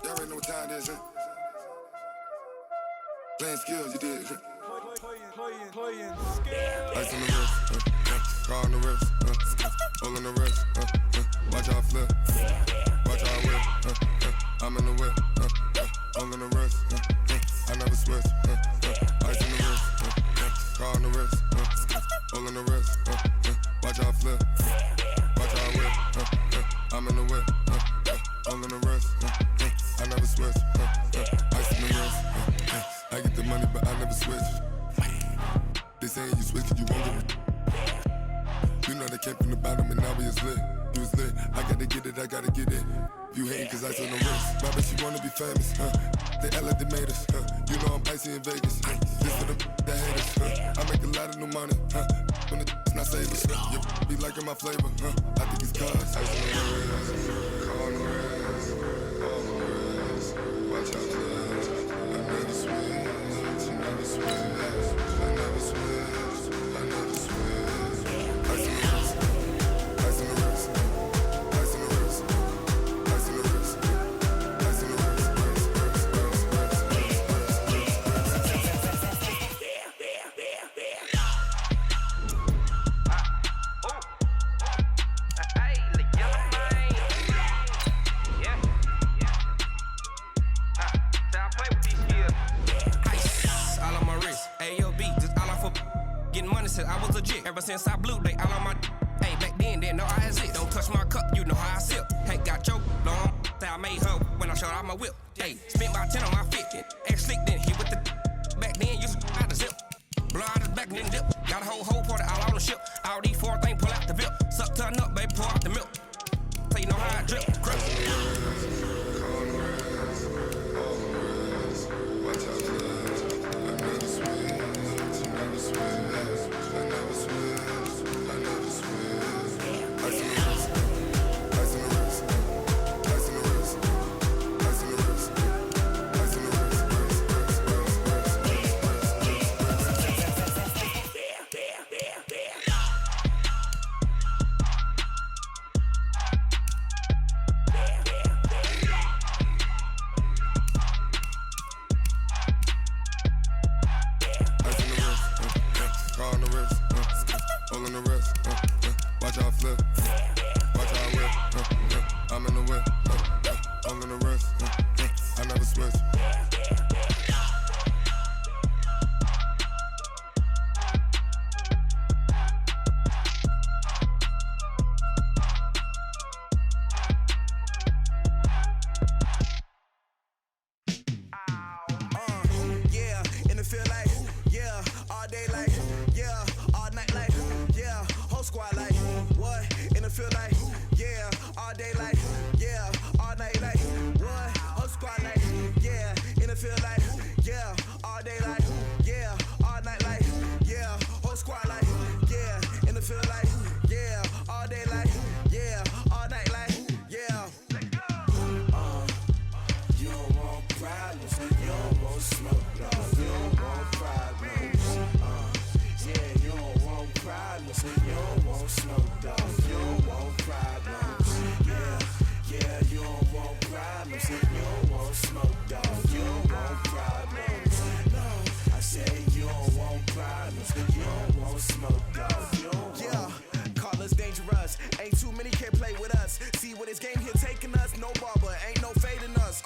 Y'all already know what time it is, huh? Playing skills, you did. Playing skills. Ice on the wrist, car on the wrist, hole on the wrist, watch how I flip, watch how I whip, I'm in the whip, hole on the wrist, I never switch, ice on the wrist, car on the wrist, hole on the wrist, watch how I flip, watch how I whip, I'm in the whip, hole on the wrist, I never switch, ice on the wrist, I get the money but I never switch. They saying you switch cause you won't get it. You know they came from the bottom and now we is lit. You was lit, I gotta get it, I gotta get it. You hating cause ice on the wrist. My bitch, she wanna be famous, They act like they made us, You know I'm icy in Vegas, This for the that hate us, I make a lot of new money, When the not save us, You be liking my flavor, I think it's cause ice on the wrist, car on the wrist, all on the wrist. Watch out, cuz I never switch, I never switch. I never switch, I never switch. Ice on the wrist, ice on the wrist, ice on the wrist, ice on the wrist, ice on the wrist, Getting money since I was legit. Ever since I blew, they all on my Hey, back then, didn't know I exist. Don't touch my cup, you know how I sip. Hey, got your long that I made her when I showed out my whip. Hey, spent about 10 on my fit. X slick, then hit with the back then, used to out the zip. Blow out his back and then dip. Got a whole party all on the ship. All these four things, pull out the VIP. Suck, turn up, baby, pour out the milk. So you know how I drip. Crush. watch out, cuz I never switch, I never switch. I never switch, I never switch. Ice on the wrist, ice on the wrist, ice on the wrist, ice on the wrist, ice on the wrist. Car on the wrist, hole on the wrist, watch how I flip, watch how I whip, I'm in the whip, hole on the wrist, I never switch. Yeah, and it feel like, yeah, all day like, yeah, all night like, yeah, whole squad like, what? And it feel like, yeah, all day like, yeah, all night like, what? Whole squad like, yeah, and it feel like, yeah, all day like, yeah, all night like, yeah, whole squad like, yeah, and it feel like, yeah, all day like, yeah, all night like, yeah. You don't want problems, you don't want smoke, no. You don't want problems, yeah, you don't want problems, you don't want smoke, dog. You don't want problems, yeah, you don't want problems, you don't want smoke, dog. You don't want problems, no. I say you don't want problems, you don't want smoke, dog. You don't want. Call us dangerous, ain't too many can play with us. See what this game here taking us, no barber, ain't no fading us.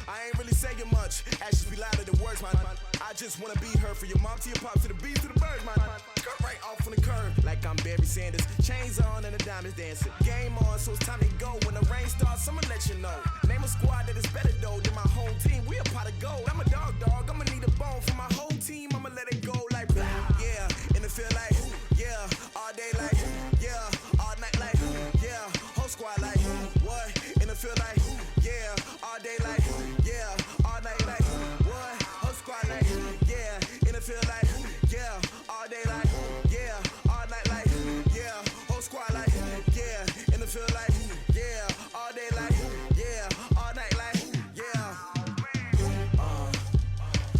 I ain't really saying much, actions be louder than words, man. I just wanna be heard, for your mom to your pop, to the beat, to the birds, man. Cut right off on the curb, like I'm Barry Sanders. Chains on and the diamonds dancing. Game on, so it's time to go. When the rain starts, I'ma let you know. Name a squad that is better though than my home team. We a pot of gold. I'm a dog, I'ma need a bone for my whole team. I'ma let it go like, yeah, and it feel like, yeah, all day like, yeah, all night like, yeah, whole squad like, what? And it feel like, yeah, all day like, yeah, all night like, what? Whole squad like, yeah, and it feel like, yeah, all day like, yeah, all night like, yeah, whole squad like, yeah, and it feel like, yeah, all day like, yeah, all night like, yeah.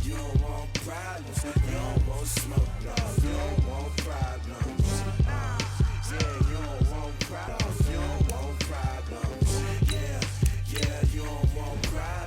You don't want problems, you don't want smoke, dog. You don't want problems, yeah, you don't want problems, you don't want problems, yeah, you don't want problems.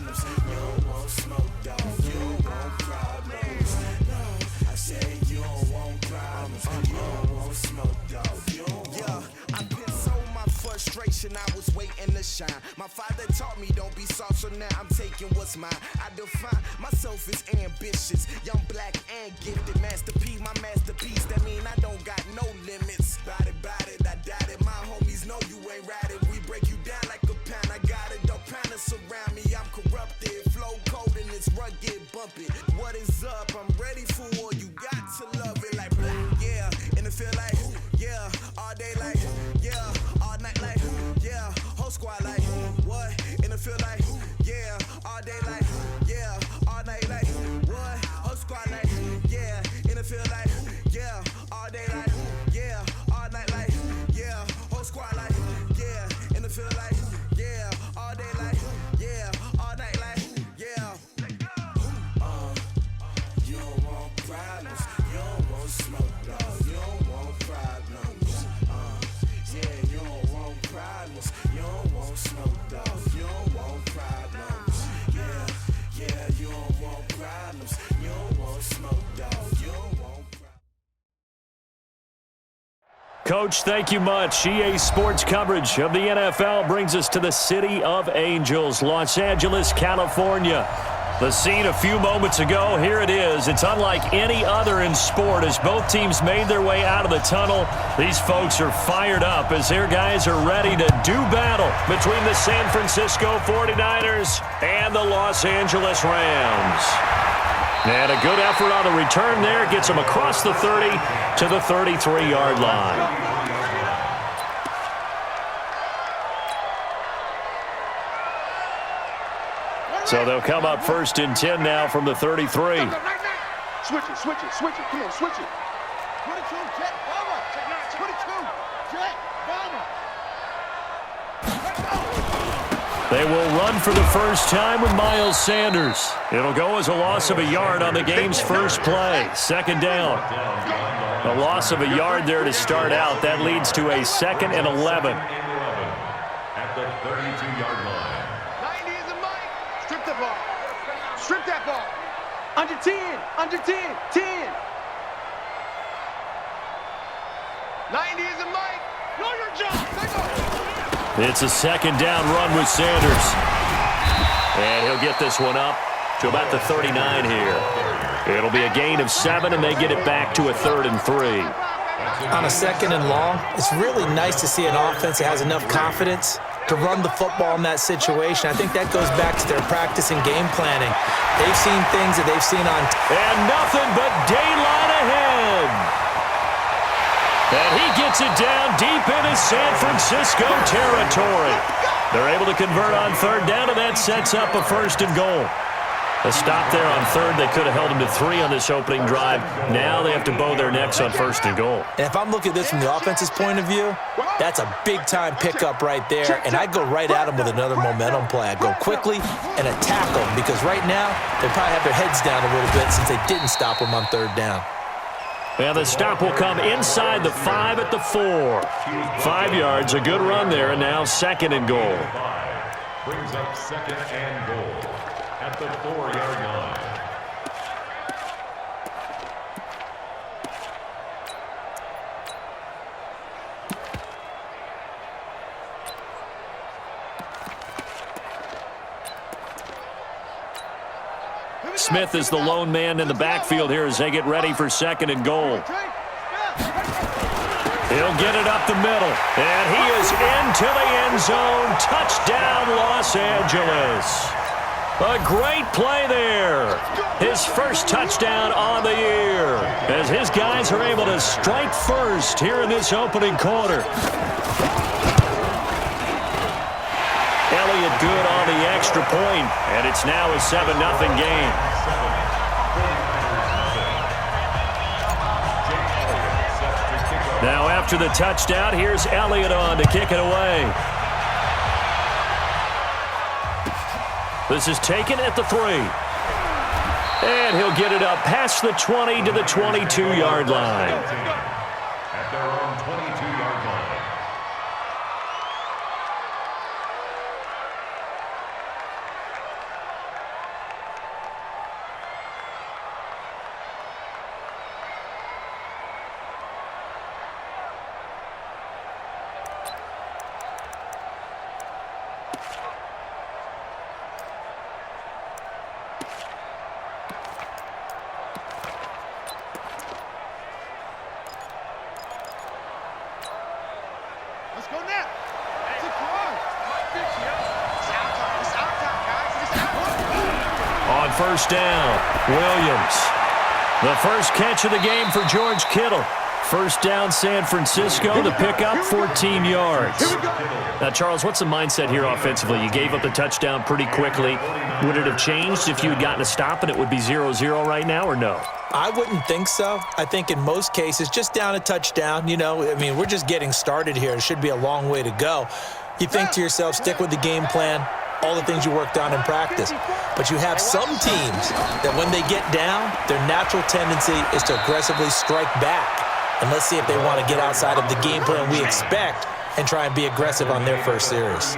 My father taught me don't be soft, so now I'm taking what's mine. I define myself as ambitious, young, black, and gifted. Master P, my masterpiece, that mean I don't got no limits. Bout it, I doubt it. My homies know you ain't ratted. We break you down like a pound. I got it, don't panic surround me. I'm corrupted, flow cold and it's rugged, bumpy. What is up? I'm ready for war. You got to love it like black, yeah. And it feel like, yeah. All day like, yeah. All night like, yeah. Whole squad like, what? And it feel like, yeah. All day like, yeah. All night like, what? Whole squad like, yeah. And it feel like, yeah. All day like, yeah. All night like, yeah. Whole squad like, yeah. And it feel like, yeah. All day like, yeah. All night like, yeah. You don't want problems, you don't want smoke, dog. You don't want problems. Yeah, you don't want problems, you don't want smoke, dog. You don't want problems. Yeah, you don't want problems, you don't want smoke, dog. You don't want problems. Coach, thank you much. EA Sports coverage of the NFL brings us to the City of Angels, Los Angeles, California. The scene a few moments ago, here it is. It's unlike any other in sport as both teams made their way out of the tunnel. These folks are fired up as their guys are ready to do battle between the San Francisco 49ers and the Los Angeles Rams. And a good effort on the return there gets them across the 30 to the 33-yard line. So they'll come up 1st and 10 now from the 33. Switch it. Come on, switch it. 22, jet, bomber. 22, jet, bomber. They will run for the first time with Miles Sanders. It'll go as a loss of a yard on the game's first play. 2nd down. A loss of a yard there to start out. That leads to a 2nd and 11. At the 32-yard line. Strip that ball. Under 10. 10. 90 is a Mike. Know your job. It's a 2nd down run with Sanders. And he'll get this one up to about the 39 here. It'll be a gain of 7, and they get it back to a 3rd and 3. On a 2nd and long, it's really nice to see an offense that has enough confidence to run the football in that situation. I think that goes back to their practice and game planning. They've seen things that they've seen on. And nothing but daylight ahead. And he gets it down deep into San Francisco territory. They're able to convert on 3rd down, and that sets up a 1st and goal. A stop there on 3rd. They could have held him to 3 on this opening drive. Now they have to bow their necks on 1st and goal. And if I'm looking at this from the offense's point of view, that's a big-time pickup right there, and I go right at them with another momentum play. I go quickly and attack them because right now they probably have their heads down a little bit since they didn't stop them on 3rd down. And the stop will come inside the 5 at the 4. 5 yards, a good run there, and now 2nd and goal. Brings up 2nd and goal at the 4-yard line. Smith is the lone man in the backfield here as they get ready for 2nd and goal. He'll get it up the middle, and he is into the end zone. Touchdown, Los Angeles. A great play there. His first touchdown on the year as his guys are able to strike first here in this opening quarter. Elliott good on the extra point, and it's now a 7-0 game. Now after the touchdown, here's Elliott on to kick it away. This is taken at the 3. And he'll get it up past the 20 to the 22-yard line. At their own 22-yard line. first down. Williams. The first catch of the game for George Kittle. First down, San Francisco to pick up 14 yards. Now, Charles, what's the mindset here offensively? You gave up the touchdown pretty quickly. Would it have changed if you had gotten a stop and it would be 0-0 right now, or no? I wouldn't think so. I think in most cases, just down a touchdown, we're just getting started here. It should be a long way to go. You think to yourself, stick with the game plan, all the things you worked on in practice. But you have some teams that when they get down, their natural tendency is to aggressively strike back. And let's see if they want to get outside of the game plan we expect and try and be aggressive on their first series.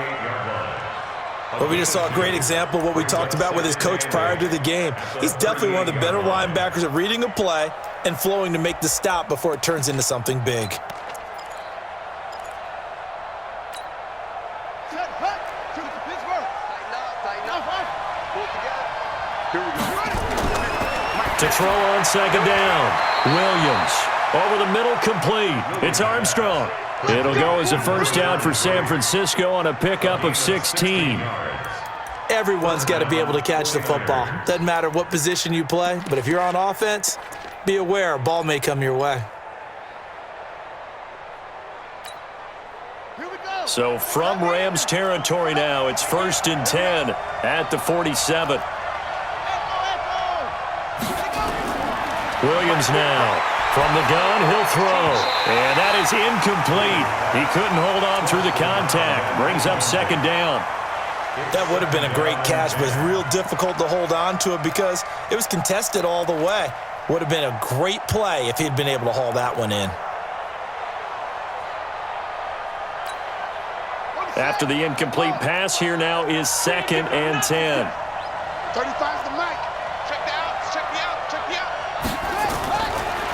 Well, we just saw a great example of what we talked about with his coach prior to the game. He's definitely one of the better linebackers at reading a play and flowing to make the stop before it turns into something big. To throw on second down, Williams. Over the middle, complete. It's Armstrong. It'll go as a first down for San Francisco on a pickup of 16. Everyone's got to be able to catch the football. Doesn't matter what position you play, but if you're on offense, be aware a ball may come your way. So from Rams territory now, it's 1st and 10 at the 47. Williams now. From the gun, he'll throw. And that is incomplete. He couldn't hold on through the contact. Brings up second down. That would have been a great catch, but it's real difficult to hold on to it because it was contested all the way. Would have been a great play if he'd been able to haul that one in. After the incomplete pass, here now is 2nd and 10. 35's the mic. Check me out. Check me out. Check me out.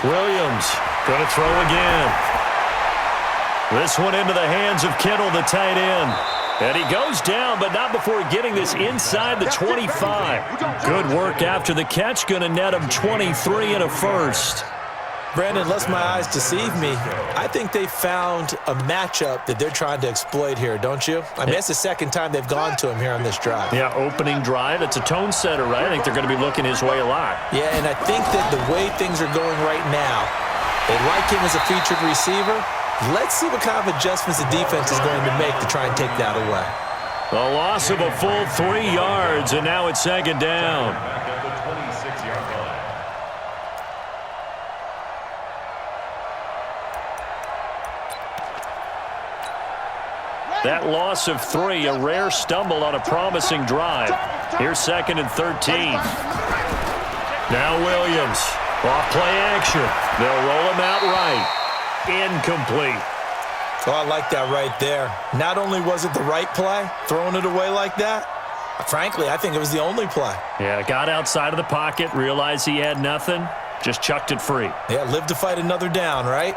Williams going to throw again. This one into the hands of Kittle, the tight end. And he goes down, but not before getting this inside the 25. Good work after the catch. Going to net him 23 and a first. Brandon, lest my eyes deceive me, I think they found a matchup that they're trying to exploit here, don't you? I mean, it's the second time they've gone to him here on this drive. Yeah, opening drive. It's a tone setter, right? I think they're going to be looking his way a lot. Yeah, and I think that the way things are going right now, they like him as a featured receiver. Let's see what kind of adjustments the defense is going to make to try and take that away. A loss of a full 3 yards, and now it's second down. That loss of 3, a rare stumble on a promising drive. Here's 2nd and 13. Now Williams, off play action. They'll roll him out right. Incomplete. Oh, I like that right there. Not only was it the right play, throwing it away like that, frankly, I think it was the only play. Yeah, got outside of the pocket, realized he had nothing, just chucked it free. Yeah, live to fight another down, right?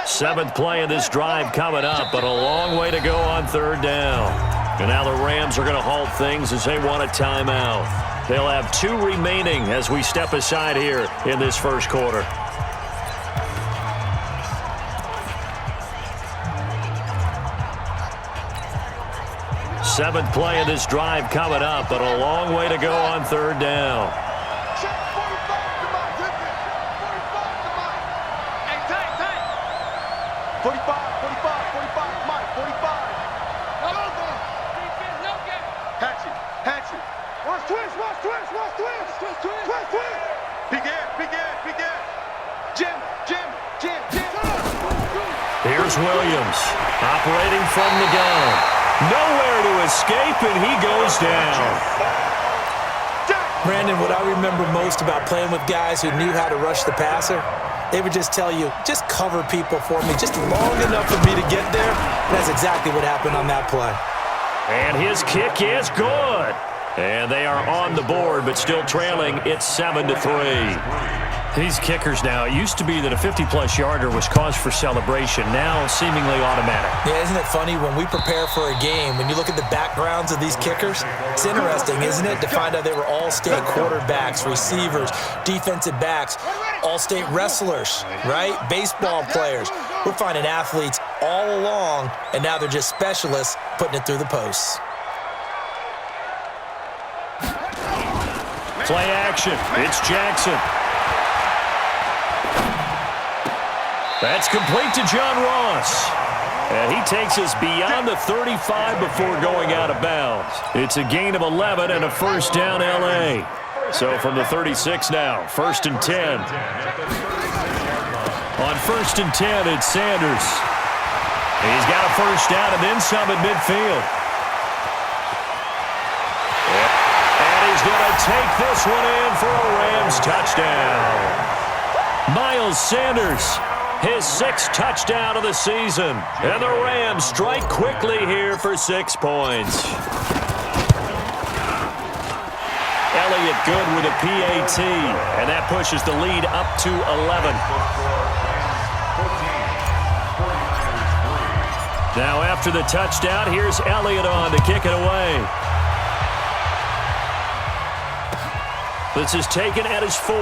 7th play of this drive coming up, but a long way to go on 3rd down. And now the Rams are going to halt things as they want a timeout. They'll have 2 remaining as we step aside here in this first quarter. Seventh play of this drive coming up, but a long way to go on 3rd down. 45, 45, Mike, 45. Hatchet. Watch twist. Big air. Jim. Here's Williams, operating from the gun. Nowhere to escape, and he goes down. Brandon, what I remember most about playing with guys who knew how to rush the passer, they would just tell you, just cover people for me, just long enough for me to get there. That's exactly what happened on that play. And his kick is good. And they are on the board, but still trailing. It's 7-3. These kickers now, it used to be that a 50-plus yarder was cause for celebration. Now, seemingly automatic. Yeah, isn't it funny? When we prepare for a game, when you look at the backgrounds of these kickers, it's interesting, isn't it, to find out they were all-state quarterbacks, receivers, defensive backs, all-state wrestlers, right? Baseball players. We're finding athletes all along, and now they're just specialists putting it through the posts. Play action. It's Jackson. That's complete to John Ross. And he takes us beyond the 35 before going out of bounds. It's a gain of 11 and a first down L.A. So from the 36 now, 1st and 10. On 1st and 10, it's Sanders. He's got a first down and then some at midfield. And he's going to take this one in for a Rams touchdown. Miles Sanders, his 6th touchdown of the season. And the Rams strike quickly here for 6 points. Elliott good with a PAT, and that pushes the lead up to 11. Now after the touchdown, here's Elliott on to kick it away. This is taken at his 4.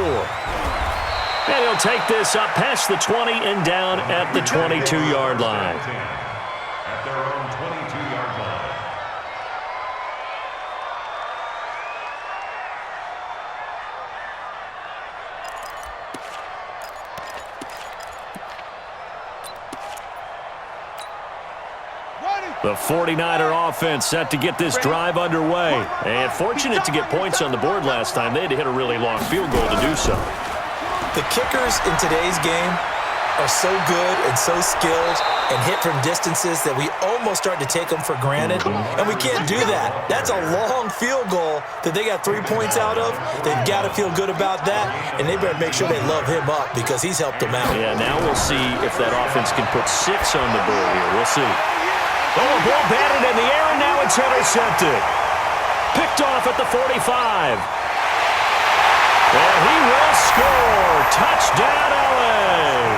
And he'll take this up past the 20 and down at the 22-yard line. At their own 22-yard line. The 49er offense set to get this drive underway. And fortunate to get points on the board last time. They had to hit a really long field goal to do so. The kickers in today's game are so good and so skilled and hit from distances that we almost start to take them for granted, and we can't do that. That's a long field goal that they got 3 points out of. They've got to feel good about that, and they better make sure they love him up because he's helped them out. Yeah, now we'll see if that offense can put 6 on the board here. We'll see. Oh, ball batted in the air, and now it's intercepted. Picked off at the 45. And he will score. Touchdown, L.A.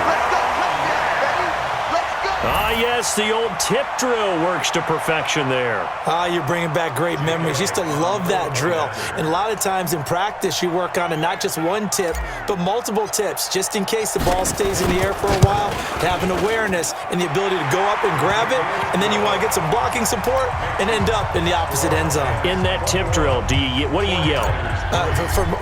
Let's go, touchdown, baby. Let's go. Ah, yes, the old tip drill works to perfection there. You're bringing back great memories. Used to love that drill. And a lot of times in practice, you work on it, not just one tip, but multiple tips, just in case the ball stays in the air for a while, to have an awareness and the ability to go up and grab it, and then you want to get some blocking support and end up in the opposite end zone. In that tip drill, what do you yell?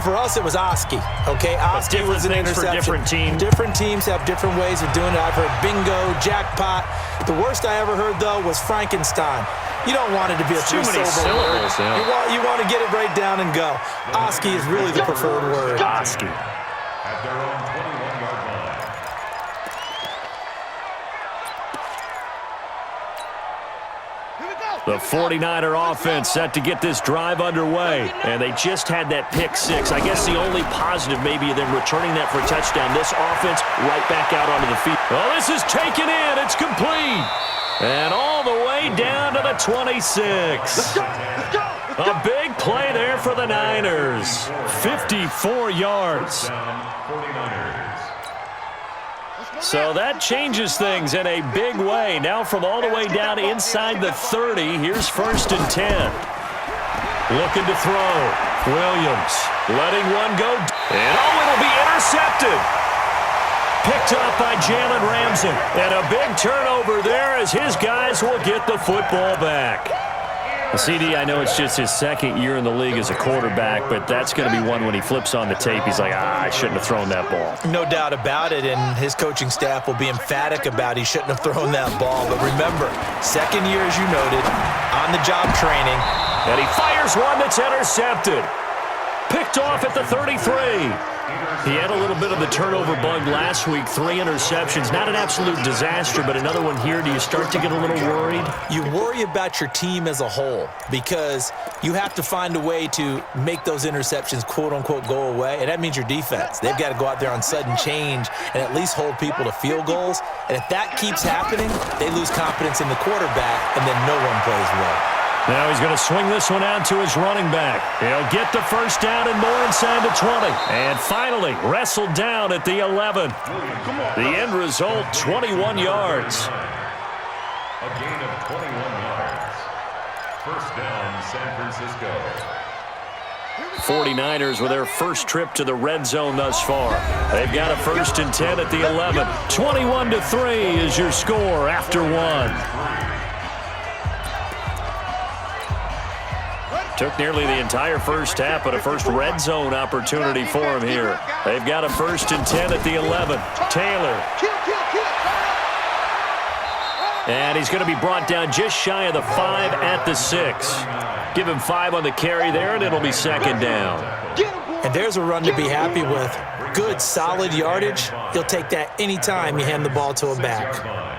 For us, it was Oski. Okay, Oski was an interception. For different teams. Different teams have different ways of doing it. I've heard bingo, jackpot. The worst I ever heard, though, was Frankenstein. You don't want it to be a three-syllable word. Yeah. You want to get it right down and go. Oski is really the preferred word. Oski. At their own 21-yard line. The 49er offense set to get this drive underway, and they just had that pick 6. I guess the only positive maybe of them returning that for a touchdown. This offense right back out onto the field. Well, this is taken in. It's complete. And all the way down to the 26. A big play there for the Niners. 54 yards. So that changes things in a big way. Now from all the way down inside the 30, here's 1st and 10. Looking to throw. Williams letting one go. And it'll be intercepted. Picked up by Jalen Ramsey. And a big turnover there as his guys will get the football back. CD, I know it's just his 2nd year in the league as a quarterback, but that's going to be one when he flips on the tape. He's like, I shouldn't have thrown that ball. No doubt about it, and his coaching staff will be emphatic about he shouldn't have thrown that ball. But remember, 2nd year, as you noted, on-the-job training. And he fires one that's intercepted. Picked off at the 33. He had a little bit of the turnover bug last week, 3 interceptions. Not an absolute disaster, but another one here. Do you start to get a little worried? You worry about your team as a whole because you have to find a way to make those interceptions, quote-unquote, go away, and that means your defense. They've got to go out there on sudden change and at least hold people to field goals. And if that keeps happening, they lose confidence in the quarterback, and then no one plays well. Now he's going to swing this one out to his running back. He'll get the first down and more inside the 20. And finally, wrestled down at the 11. The end result, 21 yards. A gain of 21 yards. First down, San Francisco. 49ers with their first trip to the red zone thus far. They've got a 1st and 10 at the 11. 21-3 is your score after 1. Took nearly the entire first half, but a first red zone opportunity for him here. They've got a 1st and 10 at the 11. Taylor. And he's going to be brought down just shy of the 5 at the 6. Give him 5 on the carry there, and it'll be 2nd down. And there's a run to be happy with. Good, solid yardage. You'll take that anytime you hand the ball to a back.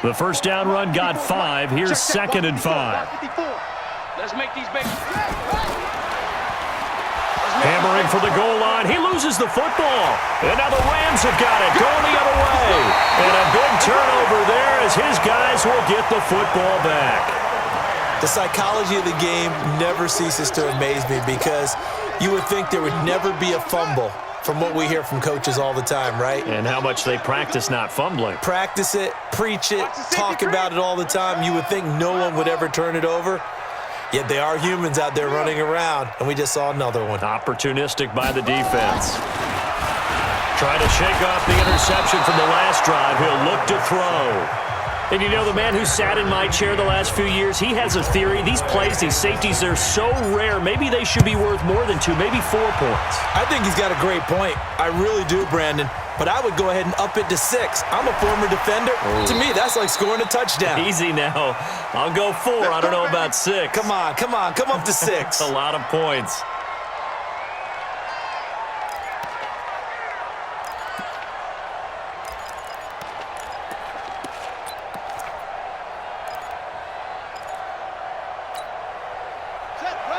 The first down run got 5. Here's 2nd and 5. Let's make these big. Hammering for the goal line. He loses the football. And now the Rams have got it. Going the other way. And a big turnover there as his guys will get the football back. The psychology of the game never ceases to amaze me because you would think there would never be a fumble from what we hear from coaches all the time, right? And how much they practice not fumbling. Practice it, preach it, talk about it all the time. You would think no one would ever turn it over. Yet they are humans out there running around, and we just saw another one. Opportunistic by the defense. Trying to shake off the interception from the last drive. He'll look to throw. And you know, the man who sat in my chair the last few years, he has a theory. These plays, these safeties, they're so rare. Maybe they should be worth more than 2, maybe 4 points. I think he's got a great point. I really do, Brandon. But I would go ahead and up it to 6. I'm a former defender. Ooh. To me, that's like scoring a touchdown. Easy now. I'll go 4. I don't know about 6. Come on. Come up to 6. A lot of points.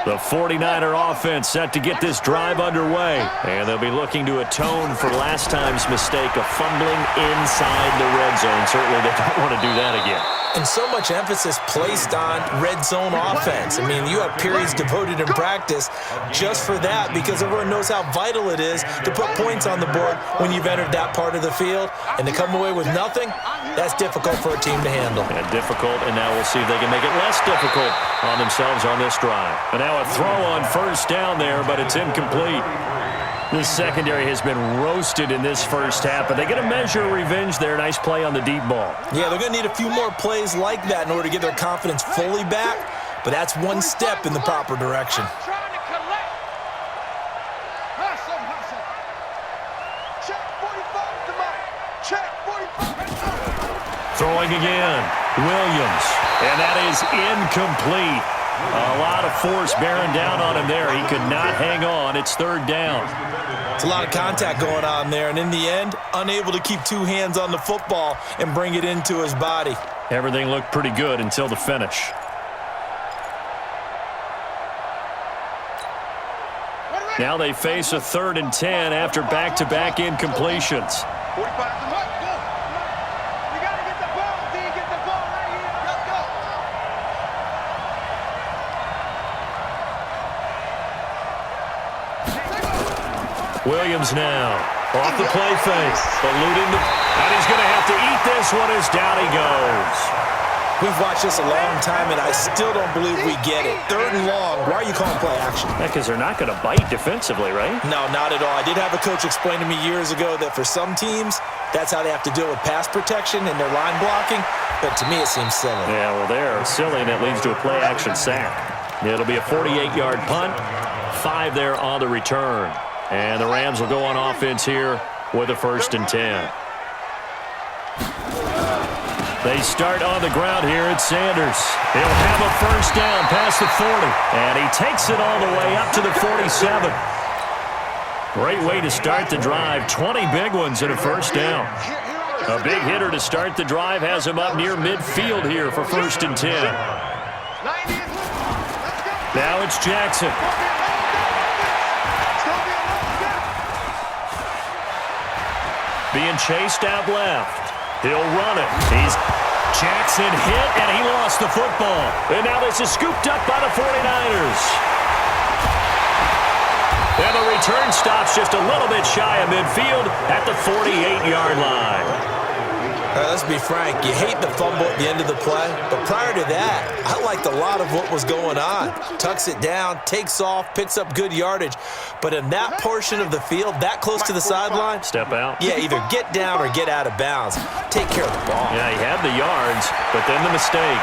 The 49er offense set to get this drive underway. And they'll be looking to atone for last time's mistake of fumbling inside the red zone. Certainly they don't want to do that again. And so much emphasis placed on red zone offense. I mean, you have periods devoted in practice just for that because everyone knows how vital it is to put points on the board when you've entered that part of the field. And to come away with nothing, that's difficult for a team to handle. And difficult, and now we'll see if they can make it less difficult on themselves on this drive. And now a throw on 1st down there, but it's incomplete. This secondary has been roasted in this first half, but they're going to measure revenge there. Nice play on the deep ball. Yeah, they're going to need a few more plays like that in order to get their confidence fully back, but that's one step in the proper direction. Throwing again, Williams, and that is incomplete. A lot of force bearing down on him there. He could not hang on. It's 3rd down. It's a lot of contact going on there, and in the end, unable to keep 2 hands on the football and bring it into his body. Everything looked pretty good until the finish. Now they face a 3rd and 10 after back-to-back incompletions. Williams now off the play fake, eluding the, and he's going to have to eat this one as down he goes. We've watched this a long time, and I still don't believe we get it. 3rd and long. Why are you calling play action? Because they're not going to bite defensively, right? No, not at all. I did have a coach explain to me years ago that for some teams, that's how they have to deal with pass protection and their line blocking. But to me, it seems silly. Yeah, well, they're silly, and it leads to a play action sack. It'll be a 48-yard punt, 5 there on the return. And the Rams will go on offense here with a 1st and 10. They start on the ground here at Sanders. He'll have a 1st down past the 40. And he takes it all the way up to the 47. Great way to start the drive. 20 big ones and a 1st down. A big hitter to start the drive has him up near midfield here for 1st and 10. Now it's Jackson. Being chased out left. He'll run it. Jackson hit, and he lost the football. And now this is scooped up by the 49ers. And the return stops just a little bit shy of midfield at the 48-yard line. All right, let's be frank. You hate the fumble at the end of the play, but prior to that, I liked a lot of what was going on. Tucks it down, takes off, picks up good yardage. But in that portion of the field, that close to the sideline, step out. Yeah, either get down or get out of bounds. Take care of the ball. Yeah, he had the yards, but then the mistake.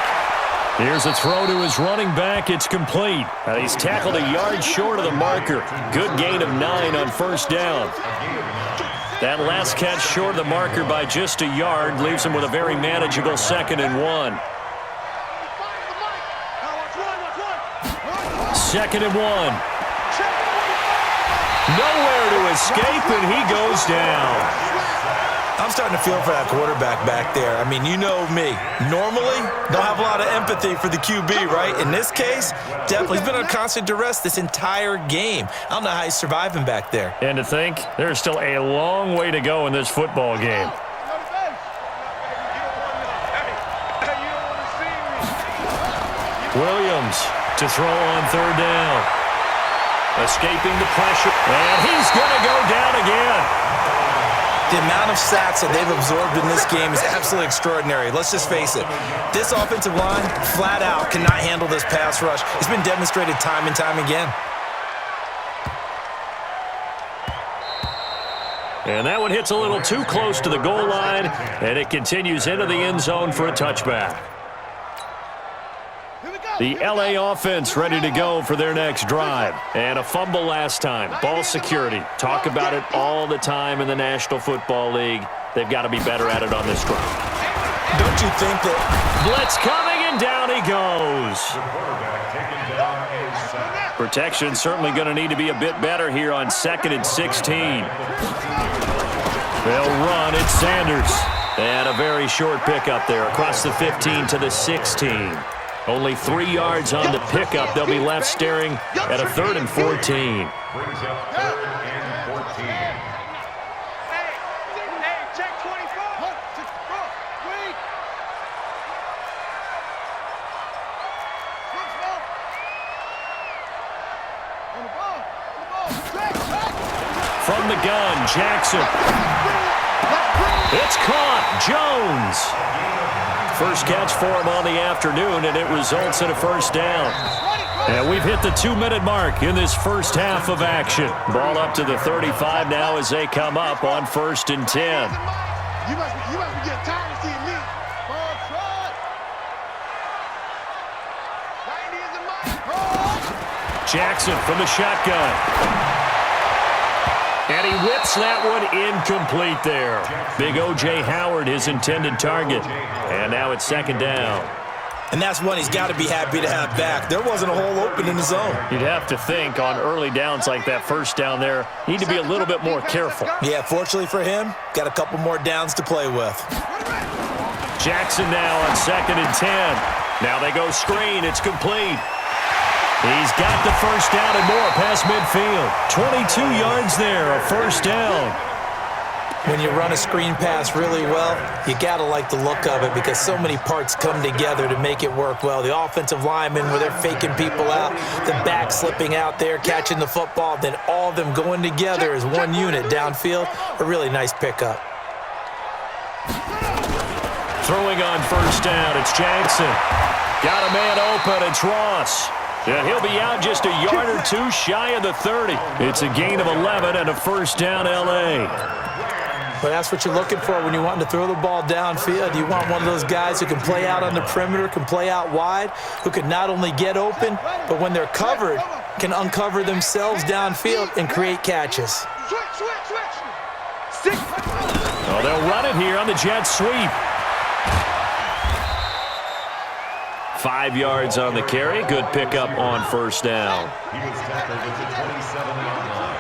Here's a throw to his running back. It's complete. He's tackled a yard short of the marker. Good gain of 9 on first down. That last catch short of the marker by just a yard leaves him with a very manageable 2nd and 1. 2nd and 1. Nowhere to escape, and he goes down. I'm starting to feel for that quarterback back there. I mean, you know me. Normally, don't have a lot of empathy for the QB, right? In this case, definitely. He's been on constant duress this entire game. I don't know how he's surviving back there. And to think, there's still a long way to go in this football game. Williams to throw on 3rd down. Escaping the pressure, and he's going to go down again. The amount of sacks that they've absorbed in this game is absolutely extraordinary. Let's just face it. This offensive line, flat out, cannot handle this pass rush. It's been demonstrated time and time again. And that one hits a little too close to the goal line, and it continues into the end zone for a touchback. The LA offense ready to go for their next drive. And a fumble last time. Ball security. Talk about it all the time in the National Football League. They've got to be better at it on this drive. Don't you think that... Blitz coming, and down he goes. Protection certainly going to need to be a bit better here on 2nd and 16. They'll run. It's Sanders. And a very short pickup there across the 15 to the 16. Only 3 yards on the pickup. They'll be left staring at a 3rd and 14. Brings up 3rd and 14. Hey, check 24. From the gun, Jackson. It's caught. Jones. First catch for him on the afternoon, and it results in a first down. And we've hit the 2-minute mark in this first half of action. Ball up to the 35 now as they come up on 1st and 10. You must be getting tired of seeing me. Ball shot. 90 is the mic. Jackson from the shotgun. And he whips that one incomplete there. Big O.J. Howard, his intended target. And now it's 2nd down. And that's one he's got to be happy to have back. There wasn't a hole open in the zone. You'd have to think on early downs like that first down there, need to be a little bit more careful. Yeah, fortunately for him, got a couple more downs to play with. Jackson now on 2nd and 10. Now they go screen. It's complete. He's got the first down and more past midfield. 22 yards there, a first down. When you run a screen pass really well, you got to like the look of it because so many parts come together to make it work well. The offensive linemen, where they're faking people out, the back slipping out there, catching the football, then all of them going together as one unit downfield. A really nice pickup. Throwing on first down, it's Jackson. Got a man open, it's Ross. And he'll be out just a yard or 2 shy of the 30. It's a gain of 11 and a first down L.A. But that's what you're looking for when you want to throw the ball downfield. You want one of those guys who can play out on the perimeter, can play out wide, who can not only get open, but when they're covered, can uncover themselves downfield and create catches. Oh, they'll run it here on the jet sweep. 5 yards on the carry. Good pickup on first down. He was tackled at the 27-yard line.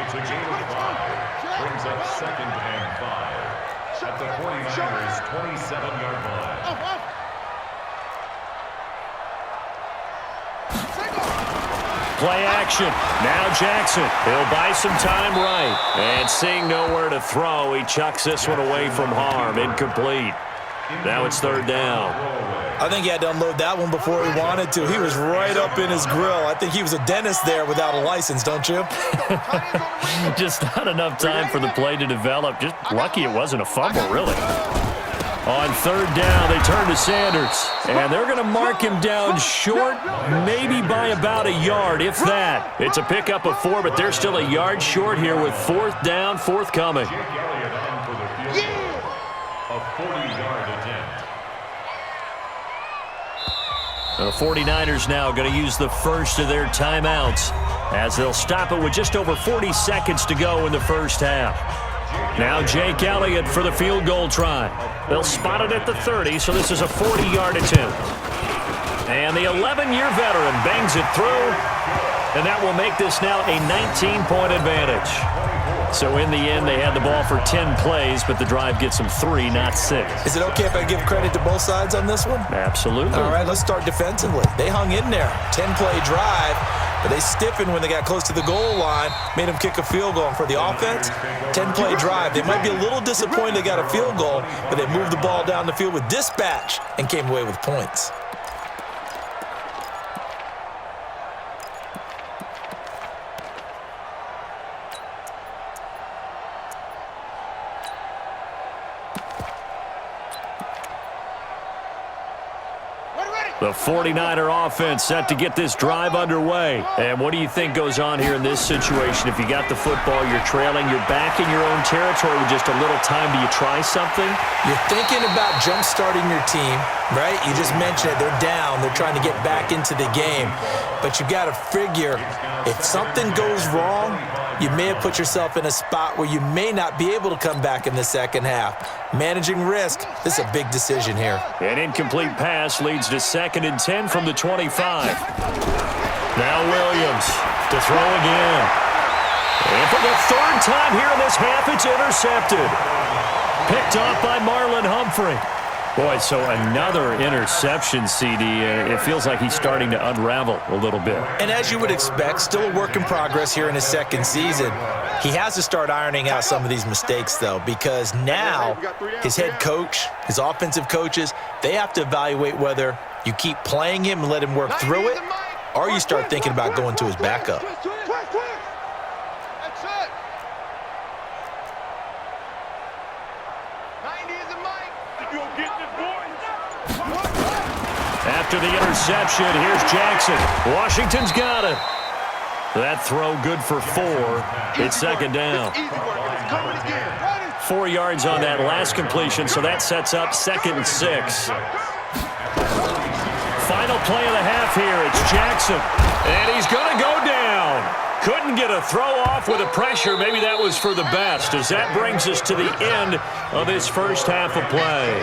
It's a gain of 5. Brings up 2nd and 5. At the 49ers' 27-yard line. Play action. Now Jackson. He'll buy some time right. And seeing nowhere to throw, he chucks this one away from harm. Incomplete. Now it's 3rd down. I think he had to unload that one before he wanted to. He was right up in his grill. I think he was a dentist there without a license, don't you? Just not enough time for the play to develop. Just lucky it wasn't a fumble, really. On third down, they turn to Sanders. And they're going to mark him down short, maybe by about a yard, if that. It's a pickup of 4, but they're still a yard short here with fourth down, forthcoming. Jake Elliott in for the field goal. A 40-yard attempt. The 49ers now going to use the first of their timeouts as they'll stop it with just over 40 seconds to go in the first half. Now Jake Elliott for the field goal try. They'll spot it at the 30, so this is a 40-yard attempt. And the 11-year veteran bangs it through, and that will make this now a 19-point advantage. So in the end, they had the ball for 10 plays, but the drive gets them 3, not 6. Is it okay if I give credit to both sides on this one? Absolutely. All right, let's start defensively. They hung in there. 10-play drive, but they stiffened when they got close to the goal line, made them kick a field goal. And for the offense, 10-play drive. They might be a little disappointed they got a field goal, but they moved the ball down the field with dispatch and came away with points. The 49er offense set to get this drive underway. And what do you think goes on here in this situation? If you got the football, you're trailing, you're back in your own territory with just a little time. Do you try something? You're thinking about jump-starting your team, right? You just mentioned it. They're down. They're trying to get back into the game. But you got to figure, if something goes wrong, you may have put yourself in a spot where you may not be able to come back in the second half. Managing risk, this is a big decision here. An incomplete pass leads to 2nd and 10 from the 25. Now Williams to throw again. And for the 3rd time here in this half, it's intercepted. Picked off by Marlon Humphrey. Boy, so another interception, CD. It feels like he's starting to unravel a little bit. And as you would expect, still a work in progress here in his 2nd season. He has to start ironing out some of these mistakes, though, because now his head coach, his offensive coaches, they have to evaluate whether you keep playing him and let him work through it, or you start thinking about going to his backup. After the interception, here's Jackson. Washington's got it. That throw good for 4. It's 2nd down. 4 yards on that last completion, so that sets up 2nd and 6. Final play of the half here. It's Jackson, and he's going to go down. Couldn't get a throw off with the pressure. Maybe that was for the best, as that brings us to the end of this first half of play.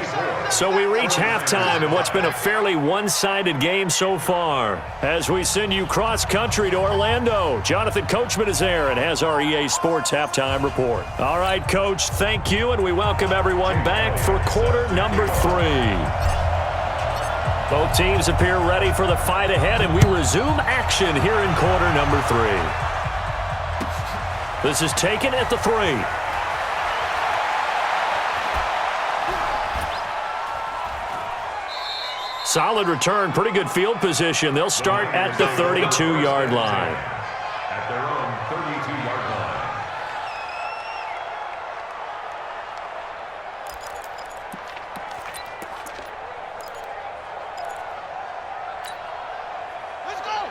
So we reach halftime in what's been a fairly one-sided game so far. As we send you cross-country to Orlando, Jonathan Coachman is there and has our EA Sports halftime report. All right, Coach, thank you, and we welcome everyone back for quarter number 3. Both teams appear ready for the fight ahead, and we resume action here in quarter number 3. This is taken at the 3. Solid return, pretty good field position. They'll start at the 32-yard line. At their own 32-yard line.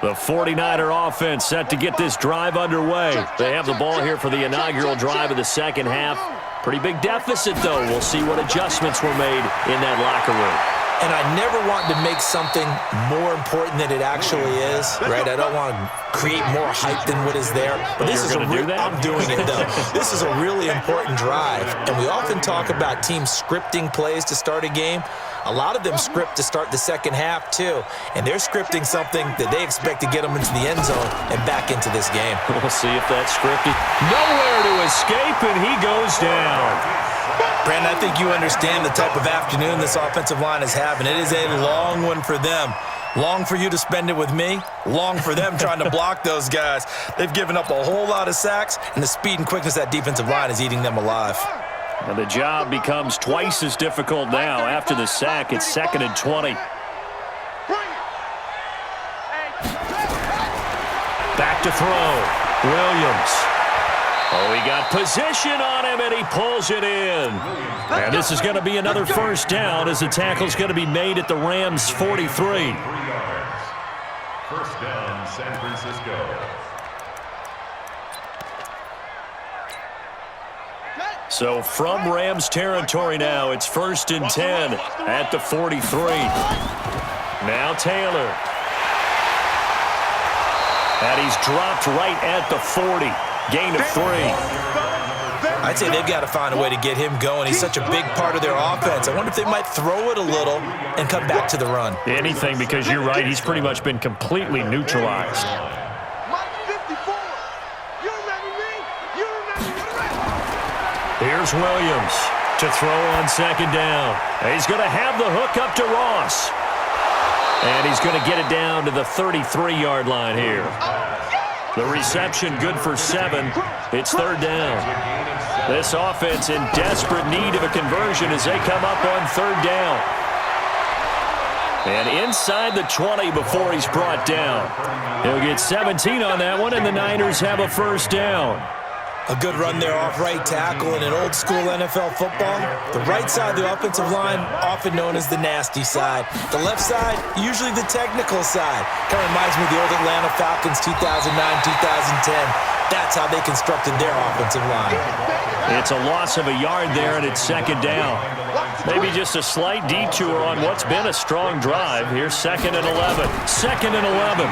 The 49er offense set to get this drive underway. They have the ball here for the inaugural drive of the second half. Pretty big deficit, though. We'll see what adjustments were made in that locker room. And I never want to make something more important than it actually is, right? I don't want to create more hype than what is there. But this is I'm doing it, though. This is a really important drive. And we often talk about teams scripting plays to start a game. A lot of them script to start the second half, too. And they're scripting something that they expect to get them into the end zone and back into this game. We'll see if that's scripted. Nowhere to escape, and he goes down. Brandon, I think you understand the type of afternoon this offensive line is having. It is a long one for them. Long for you to spend it with me. Long for them trying to block those guys. They've given up a whole lot of sacks, and the speed and quickness of that defensive line is eating them alive. And the job becomes twice as difficult now. After the sack, it's 2nd and 20. Back to throw. Williams. Oh, he got position on him, and he pulls it in. And this is going to be another first down as the tackle's going to be made at the Rams' 43. 3 yards. First down, San Francisco. So from Rams territory now, it's 1st and 10 at the 43. Now Taylor. And he's dropped right at the 40. Gain of 3. I'd say they've got to find a way to get him going. He's such a big part of their offense. I wonder if they might throw it a little and come back to the run. Anything, because you're right. He's pretty much been completely neutralized. Here's Williams to throw on 2nd down. He's going to have the hook up to Ross. And he's going to get it down to the 33-yard line here. The reception good for 7. It's 3rd down. This offense in desperate need of a conversion as they come up on 3rd down. And inside the 20 before he's brought down. He'll get 17 on that one, and the Niners have a 1st down. A good run there off right tackle in an old-school NFL football. The right side of the offensive line, often known as the nasty side. The left side, usually the technical side. Kind of reminds me of the old Atlanta Falcons 2009-2010. That's how they constructed their offensive line. It's a loss of a yard there, and it's 2nd down. Maybe just a slight detour on what's been a strong drive. Here's 2nd and 11. 2nd and 11.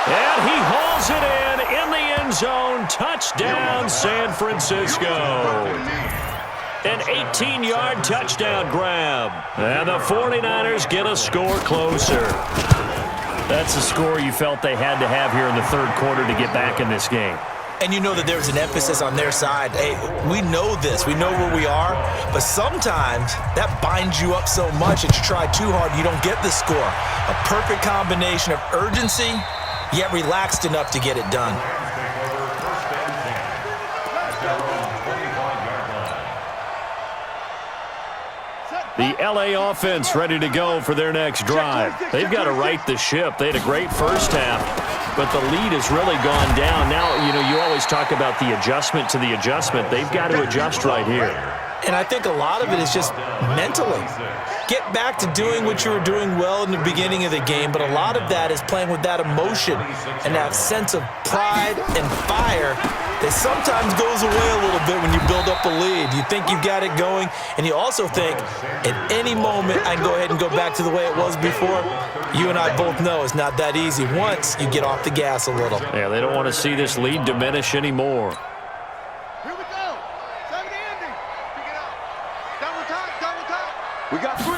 And he hauls it in the end zone. Touchdown, San Francisco. An 18-yard touchdown grab. And the 49ers get a score closer. That's a score you felt they had to have here in the 3rd quarter to get back in this game. And you know that there's an emphasis on their side. Hey, we know this. We know where we are. But sometimes that binds you up so much that you try too hard and you don't get the score. A perfect combination of urgency, yet relaxed enough to get it done. The LA offense ready to go for their next drive. They've got to right the ship. They had a great first half, but the lead has really gone down. Now, you always talk about the adjustment to the adjustment. They've got to adjust right here. And I think a lot of it is just mentally. Get back to doing what you were doing well in the beginning of the game, but a lot of that is playing with that emotion and that sense of pride and fire that sometimes goes away a little bit when you build up a lead. You think you've got it going, and you also think at any moment I can go ahead and go back to the way it was before. You and I both know it's not that easy once you get off the gas a little. Yeah, they don't want to see this lead diminish anymore. We got 3.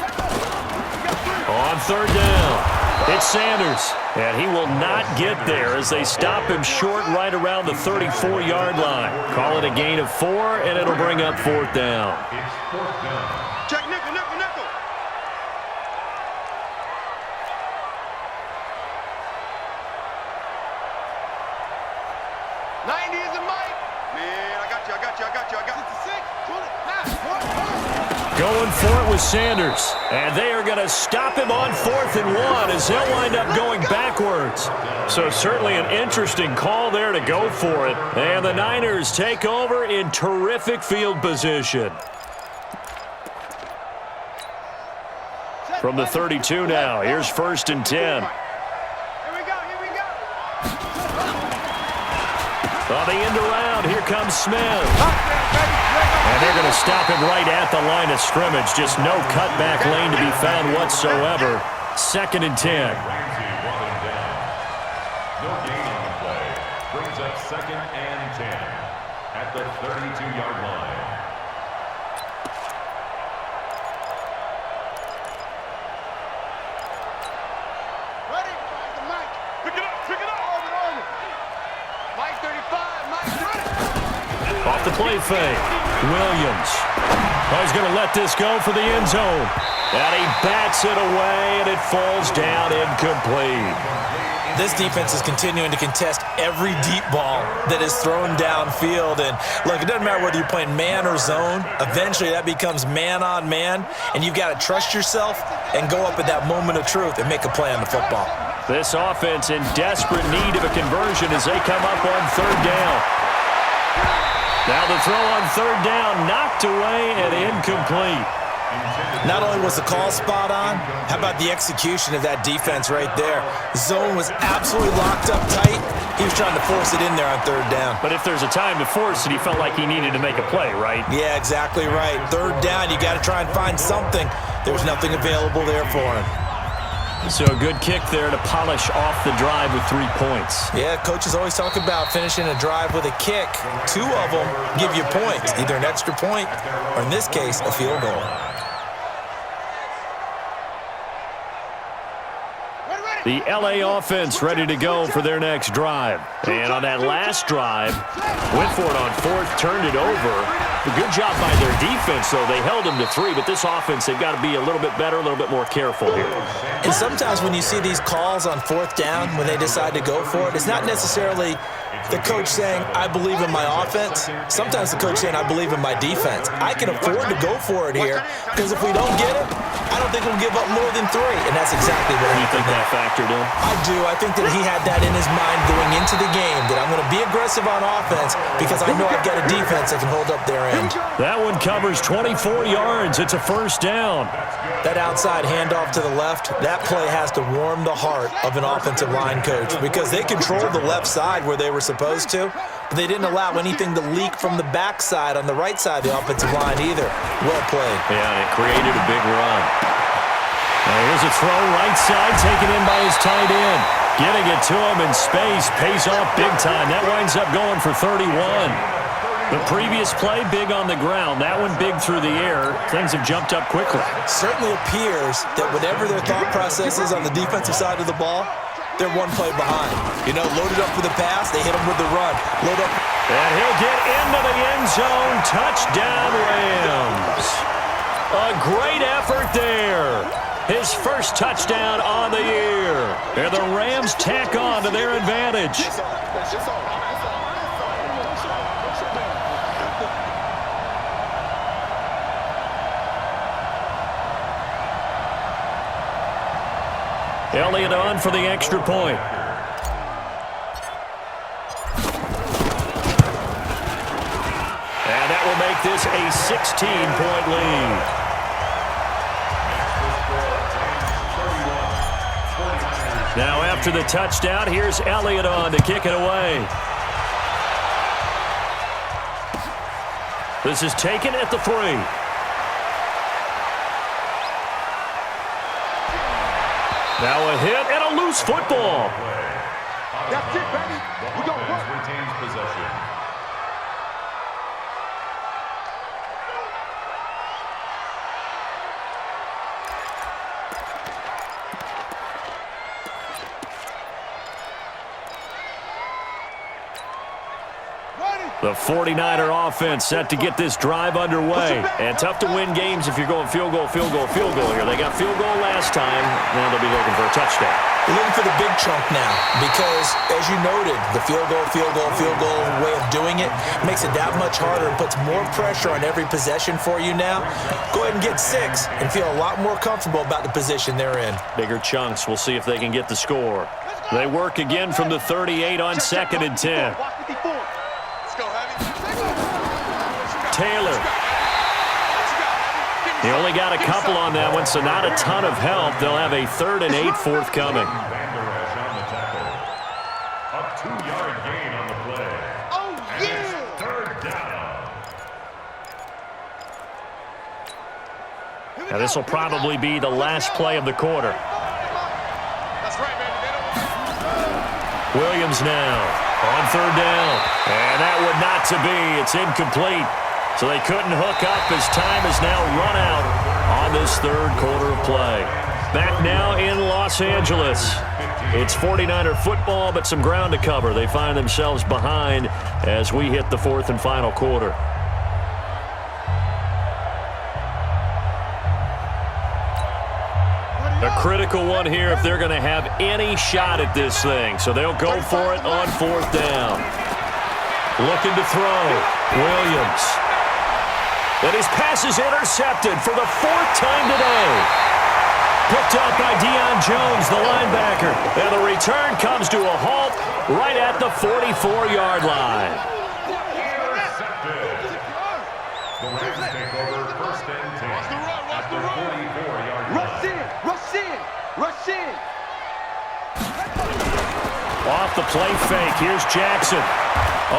On 3rd down, it's Sanders, and he will not get there as they stop him short right around the 34-yard line. Call it a gain of 4, and it'll bring up 4th down. It's 4th down. Check nickel, nickel, nickel. Going for it with Sanders, and they are going to stop him on 4th and 1 as he'll wind up going backwards. So certainly an interesting call there to go for it. And the Niners take over in terrific field position. From the 32 now, here's 1st and 10. On the end around, here comes Smith. And they're going to stop him right at the line of scrimmage. Just no cutback lane to be found whatsoever. 2nd and 10. No gain on the play. Brings up 2nd and 10 at the 32-yard line. Ready? Mike. Pick it up, pick it up. Over. Mike 35, Mike 30. Off the play fake. Williams. Oh, he's going to let this go for the end zone. And he bats it away, and it falls down incomplete. This defense is continuing to contest every deep ball that is thrown downfield. And look, it doesn't matter whether you're playing man or zone. Eventually, that becomes man on man, and you've got to trust yourself and go up at that moment of truth and make a play on the football. This offense in desperate need of a conversion as they come up on third down. Now the throw on third down, knocked away and incomplete. Not only was the call spot on, how about the execution of that defense right there? Zone was absolutely locked up tight. He was trying to force it in there on third down. But if there's a time to force it, he felt like he needed to make a play, right? Yeah, exactly right. Third down, you got to try and find something. There was nothing available there for him. So a good kick there to polish off the drive with 3 points. Yeah, coaches always talk about finishing a drive with a kick. 2 of them give you points, either an extra point or, in this case, a field goal. The LA offense ready to go for their next drive. And on that last drive, went for it on fourth, turned it over. A good job by their defense, though. They held them to 3, but this offense, they've got to be a little bit better, a little bit more careful here. And sometimes when you see these calls on fourth down, when they decide to go for it, it's not necessarily the coach saying, I believe in my offense. Sometimes the coach saying, I believe in my defense. I can afford to go for it here because if we don't get it, I don't think we'll give up more than 3. And that's exactly what you think that factored in? I do. I think that he had that in his mind going into the game, that I'm going to be aggressive on offense because I know I've got a defense that can hold up their end. That one covers 24 yards. It's a first down. That outside handoff to the left, that play has to warm the heart of an offensive line coach because they controlled the left side where they were supposed to, but they didn't allow anything to leak from the backside on the right side of the offensive line either. Well played. Yeah, and it created a big run. Now here's a throw right side taken in by his tight end. Getting it to him in space pays off big time. That winds up going for 31. The previous play, big on the ground. That one big through the air. Things have jumped up quickly. Certainly appears that whatever their thought process is on the defensive side of the ball, they're one play behind. You know, loaded up for the pass, they hit him with the run. Load up. And he'll get into the end zone. Touchdown, Rams. A great effort there. His first touchdown on the year. And the Rams tack on to their advantage. Elliott on for the extra point. And that will make this a 16-point lead. Now after the touchdown, here's Elliott on to kick it away. This is taken at the 3. Now a hit and a loose football. That's it, baby. We go work. Retains possession. The 49er offense set to get this drive underway. And tough to win games if you're going field goal, field goal, field goal here. They got field goal last time. Now they'll be looking for a touchdown. They're looking for the big chunk now because, as you noted, the field goal way of doing it makes it that much harder and puts more pressure on every possession for you now. Go ahead and get 6 and feel a lot more comfortable about the position they're in. Bigger chunks. We'll see if they can get the score. They work again from the 38 on 2nd and 10. Taylor. He only got a couple on that one, so not a ton of help. They'll have a 3rd and 8 forthcoming. A 2-yard gain on the play. Oh, yeah! And it's 3rd down. Now this will probably be the last play of the quarter. That's right, baby. Williams now on 3rd down. And that would not to be. It's incomplete. So they couldn't hook up as time has now run out on this 3rd quarter of play. Back now in Los Angeles. It's 49er football, but some ground to cover. They find themselves behind as we hit the 4th and final quarter. A critical one here if they're going to have any shot at this thing. So they'll go for it on 4th down. Looking to throw. Williams. And his pass is intercepted for the 4th time today. picked up by Deion Jones, the linebacker. And the return comes to a halt right at the 44-yard line. Intercepted. The Rams take over first and 10 at the 44-yard line. Rush in, rush in, rush in. Off the play fake, here's Jackson.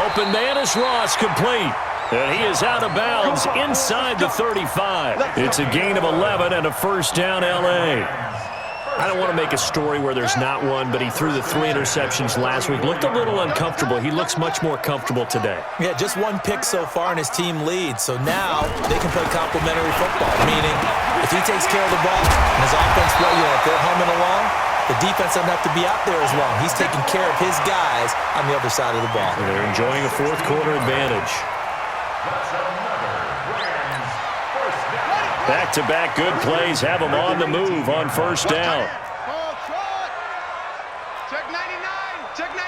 Open man is Ross, complete. And he is out of bounds inside the 35. It's a gain of 11 and a first down, L.A. I don't want to make a story where there's not one, but he threw the 3 interceptions last week. Looked a little uncomfortable. He looks much more comfortable today. Yeah, just 1 pick so far and his team leads. So now they can play complementary football, meaning if he takes care of the ball and his offense, if they're humming along, the defense doesn't have to be out there as long. He's taking care of his guys on the other side of the ball. So they're enjoying a fourth-quarter advantage. Back-to-back good plays have them on the move on first down. Check 99, check 99.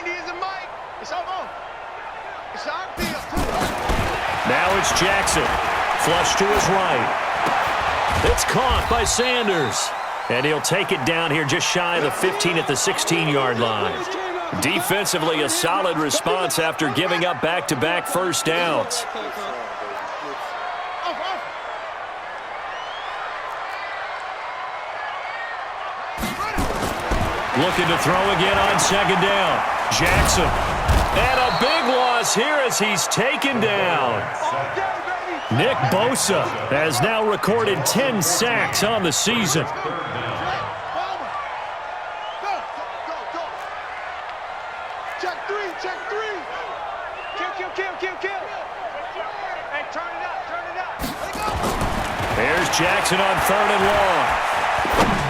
Is a mic. It's over. It's our field. Now it's Jackson. Flush to his right. It's caught by Sanders. And he'll take it down here just shy of the 15 at the 16-yard line. Defensively, a solid response after giving up back-to-back first downs. Looking to throw again on second down. Jackson. And a big loss here as he's taken down. Nick Bosa has now recorded 10 sacks on the season. Check 3, check 3. Kill. Hey, turn it up. Let it go. There's Jackson on 3rd and long.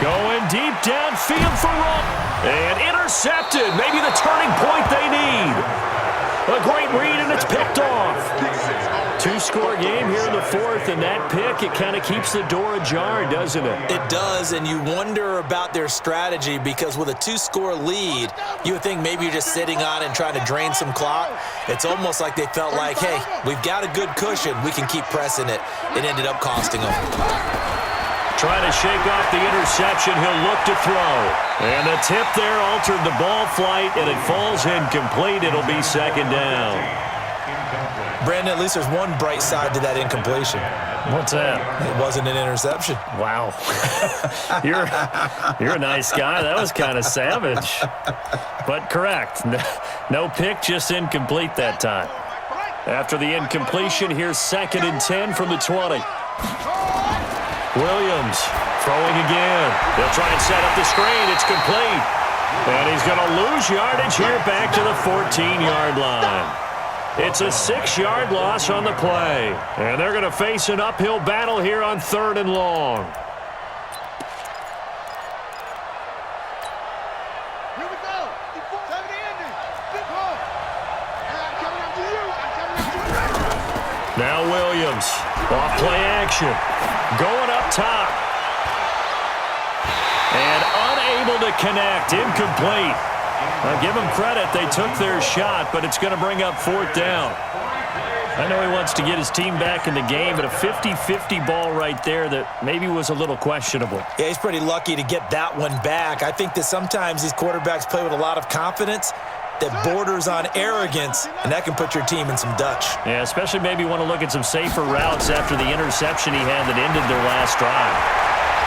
Going deep downfield for Ross. And intercepted. Maybe the turning point they need. A great read, and it's picked off. 2-score game here in the 4th, and that pick, it kind of keeps the door ajar, doesn't it? It does, and you wonder about their strategy because with a 2-score lead, you would think maybe you're just sitting on it and trying to drain some clock. It's almost like they felt like, hey, we've got a good cushion. We can keep pressing it. It ended up costing them. Trying to shake off the interception, he'll look to throw. And the tip there altered the ball flight, and it falls incomplete. It'll be second down. Brandon, at least there's one bright side to that incompletion. What's that? It wasn't an interception. Wow. You're a nice guy. That was kind of savage. But correct. No pick, just incomplete that time. After the incompletion, here's 2nd and 10 from the 20. Williams throwing again. They'll try and set up the screen. It's complete. And he's going to lose yardage here back to the 14-yard line. It's a 6-yard loss on the play. And they're going to face an uphill battle here on 3rd and long. Here we go. 70 ending. I'm coming up to you. Now Williams. Off play action. Going up top. And unable to connect. Incomplete. I'll give them credit. They took their shot, but it's going to bring up 4th down. I know he wants to get his team back in the game, but a 50-50 ball right there that maybe was a little questionable. Yeah, he's pretty lucky to get that one back. I think that sometimes these quarterbacks play with a lot of confidence that borders on arrogance, and that can put your team in some Dutch. Yeah, especially maybe want to look at some safer routes after the interception he had that ended their last drive.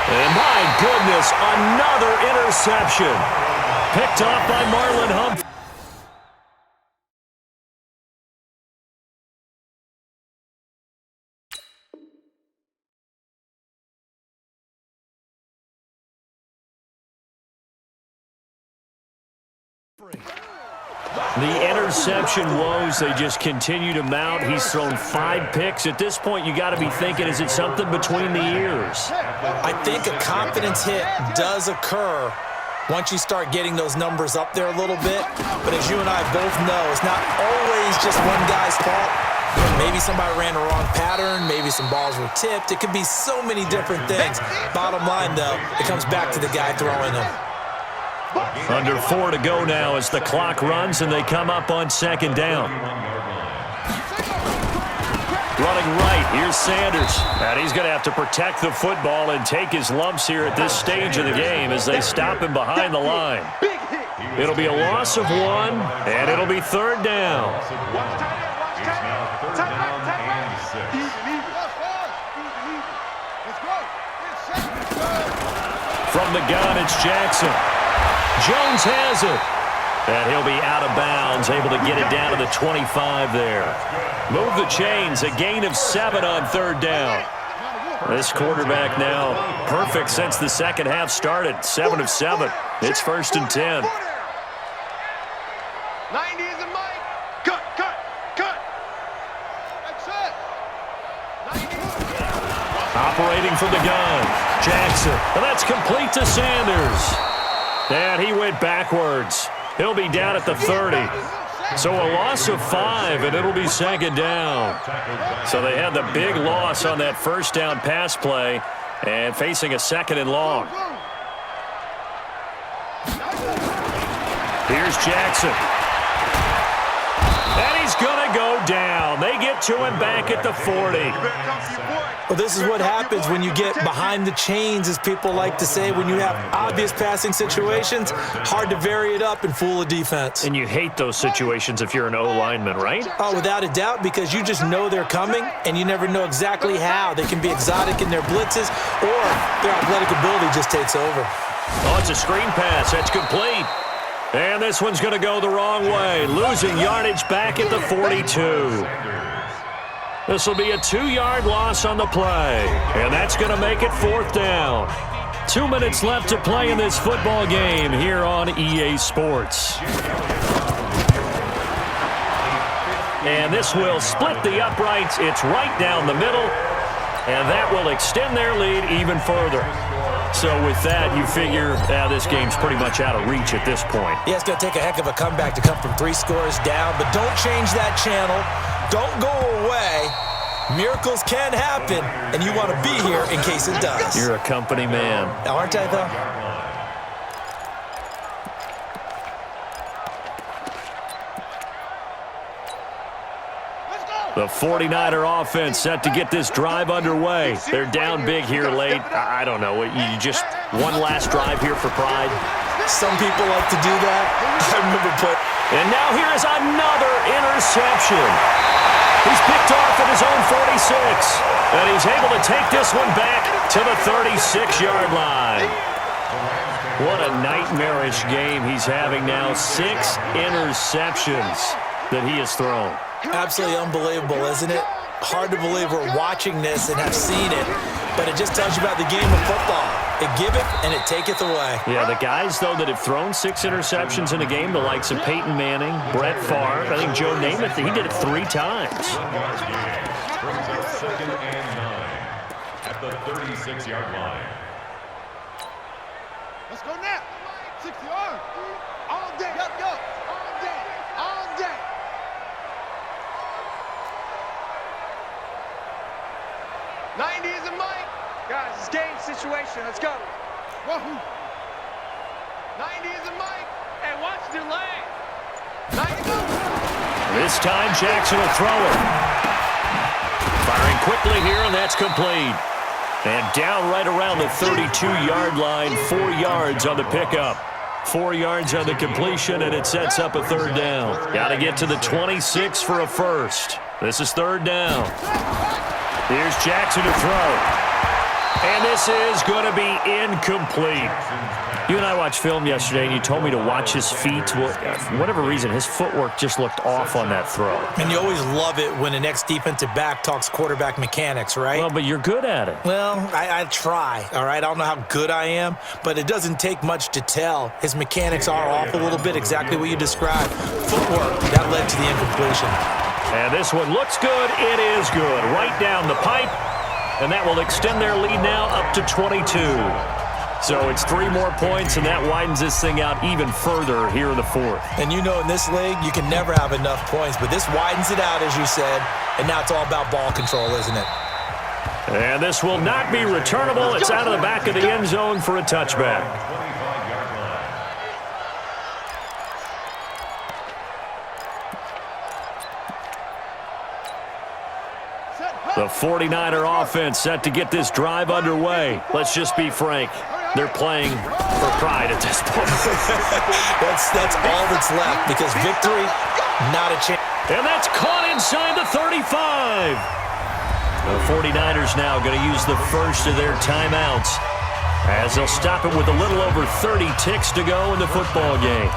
And my goodness, another interception. Picked off by Marlon Humphrey. The interception woes, they just continue to mount. He's thrown 5 picks. At this point, you got to be thinking, is it something between the ears? I think a confidence hit does occur once you start getting those numbers up there a little bit. But as you and I both know, it's not always just one guy's fault. Maybe somebody ran a wrong pattern. Maybe some balls were tipped. It could be so many different things. Bottom line, though, it comes back to the guy throwing them. Under 4 to go now as the clock runs and they come up on 2nd down. Running right, here's Sanders. And he's going to have to protect the football and take his lumps here at this stage of the game as they stop him behind the line. It'll be a loss of 1, and it'll be 3rd down. It's now 3rd down and 6. From the gun, it's Jackson. Jones has it. And he'll be out of bounds, able to get it down to the 25 there. Move the chains, a gain of 7 on 3rd down. This quarterback now perfect since the second half started. 7 of 7. It's 1st and 10. 90 is a mic. Cut. That's it. 90. Operating from the gun, Jackson. And that's complete to Sanders. And he went backwards. He'll be down at the 30. So a loss of 5, and it'll be 2nd down. So they had the big loss on that 1st down pass play and facing a 2nd and long. Here's Jackson. And he's going to go down. They get to him back at the 40. Well, this is what happens when you get behind the chains, as people like to say. When you have obvious passing situations, hard to vary it up and fool a defense. And you hate those situations if you're an O-lineman, right? Oh, without a doubt, because you just know they're coming, and you never know exactly how. They can be exotic in their blitzes, or their athletic ability just takes over. Oh, it's a screen pass. That's complete. And this one's going to go the wrong way, losing yardage back at the 42. This will be a 2-yard loss on the play, and that's going to make it 4th down. 2 minutes left to play in this football game here on EA Sports. And this will split the uprights. It's right down the middle, and that will extend their lead even further. So with that, you figure this game's pretty much out of reach at this point. Yeah, it's going to take a heck of a comeback to come from 3 scores down, but don't change that channel. Don't go away. Miracles can happen, and you want to be here in case it does. You're a company man. Aren't I, though? The 49er offense set to get this drive underway. They're down big here late. I don't know. You just one last drive here for pride? Some people like to do that. I remember playing. And now here is another interception. He's picked off at his own 46. And he's able to take this one back to the 36-yard line. What a nightmarish game he's having now. 6 interceptions that he has thrown. Absolutely unbelievable, isn't it? Hard to believe we're watching this and have seen it, but it just tells you about the game of football. It giveth and it taketh away. Yeah, the guys, though, that have thrown 6 interceptions in a game, the likes of Peyton Manning, Brett Favre, I think Joe Namath, he did it 3 times. Brings up 2nd and 9 at the 36-yard line. Let's go now. 60 yards. All day. Go. All day. 90 is a mic. Guys, it's game situation. Let's go. Wahoo. 90 is a mic. Hey, watch the delay. 90 go. This time, Jackson will throw it. Firing quickly here, and that's complete. And down right around the 32-yard line, 4 yards on the pickup. 4 yards on the completion, and it sets up a 3rd down. Got to get to the 26 for a first. This is 3rd down. Here's Jackson to throw. And this is going to be incomplete. You and I watched film yesterday, and you told me to watch his feet. Well, for whatever reason, his footwork just looked off on that throw. And you always love it when an ex-defensive back talks quarterback mechanics, right? Well, but you're good at it. Well, I try, all right? I don't know how good I am, but it doesn't take much to tell. His mechanics are off a little bit, exactly what you described. Footwork, that led to the incompletion. And this one looks good. It is good. Right down the pipe. And that will extend their lead now up to 22. So it's 3 more points, and that widens this thing out even further here in the 4th. And you know in this league, you can never have enough points, but this widens it out, as you said, and now it's all about ball control, isn't it? And this will not be returnable. It's out of the back of the end zone for a touchback. Set. The 49er offense set to get this drive underway. Let's just be frank. They're playing for pride at this point. that's all that's left because victory, not a chance. And that's caught inside the 35. The 49ers now going to use the first of their timeouts as they'll stop it with a little over 30 ticks to go in the football game.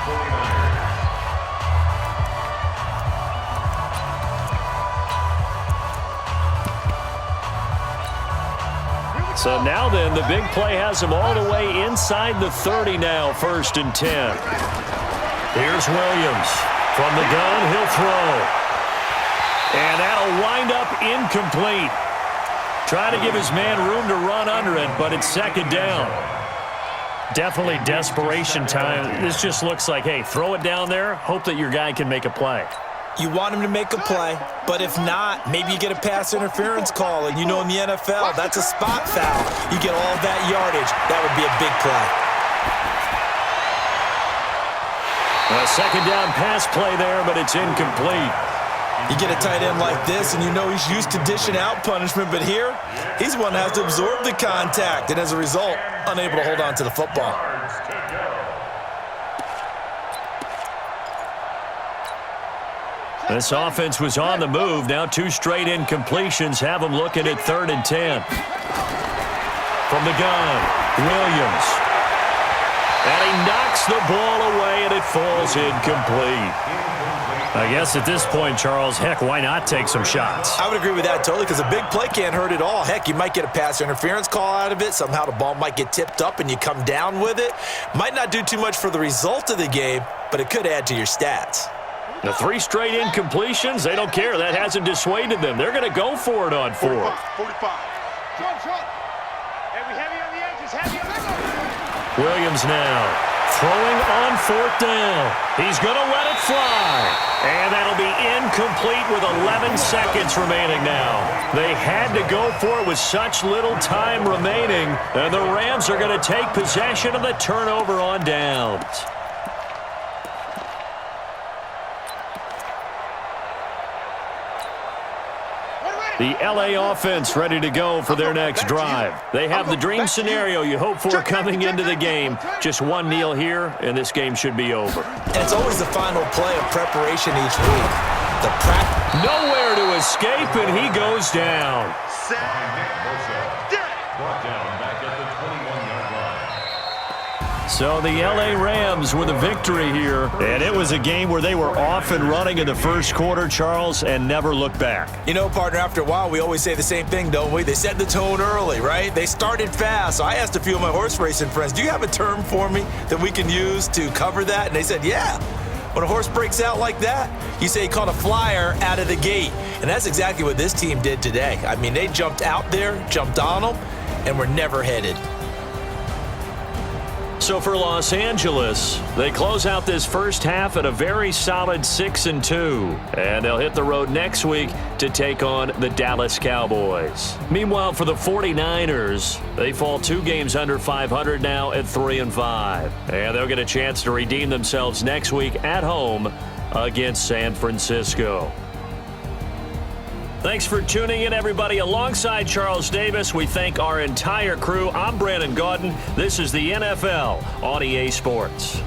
So now then, the big play has him all the way inside the 30 now, 1st and 10. Here's Williams. From the gun, he'll throw. And that'll wind up incomplete. Trying to give his man room to run under it, but it's 2nd down. Definitely desperation time. This just looks like, hey, throw it down there, hope that your guy can make a play. You want him to make a play, but if not, maybe you get a pass interference call, and you know in the NFL, that's a spot foul. You get all that yardage. That would be a big play. A 2nd down pass play there, but it's incomplete. You get a tight end like this, and you know he's used to dishing out punishment, but here, he's one that has to absorb the contact, and as a result, unable to hold on to the football. This offense was on the move. Now 2 straight incompletions have them looking at 3rd and 10. From the gun, Williams. And he knocks the ball away, and it falls incomplete. I guess at this point, Charles, heck, why not take some shots? I would agree with that totally because a big play can't hurt at all. Heck, you might get a pass interference call out of it. Somehow the ball might get tipped up and you come down with it. Might not do too much for the result of the game, but it could add to your stats. The 3 straight incompletions, they don't care. That hasn't dissuaded them. They're going to go for it on 4th. 45. Short. And we heavy on the edges. Heavy on the edges. Williams now throwing on 4th down. He's going to let it fly. And that'll be incomplete with 11 seconds remaining now. They had to go for it with such little time remaining. And the Rams are going to take possession of the turnover on downs. The LA offense ready to go for their next drive. They have the dream scenario you hope for coming into the game. Just one kneel here, and this game should be over. And it's always the final play of preparation each week. Nowhere to escape, and he goes down. Brought down back at the 21-yard line. So the LA Rams with a victory here. And it was a game where they were off and running in the first quarter, Charles, and never looked back. You know, partner, after a while, we always say the same thing, don't we? They set the tone early, right? They started fast. So I asked a few of my horse racing friends, do you have a term for me that we can use to cover that? And they said, yeah. When a horse breaks out like that, you say he caught a flyer out of the gate. And that's exactly what this team did today. I mean, they jumped out there, jumped on them, and were never headed. So for Los Angeles, they close out this first half at a very solid 6-2. And they'll hit the road next week to take on the Dallas Cowboys. Meanwhile, for the 49ers, they fall 2 games under 500 now at 3-5. And they'll get a chance to redeem themselves next week at home against San Francisco. Thanks for tuning in, everybody. Alongside Charles Davis, we thank our entire crew. I'm Brandon Gaudin. This is the NFL on EA Sports.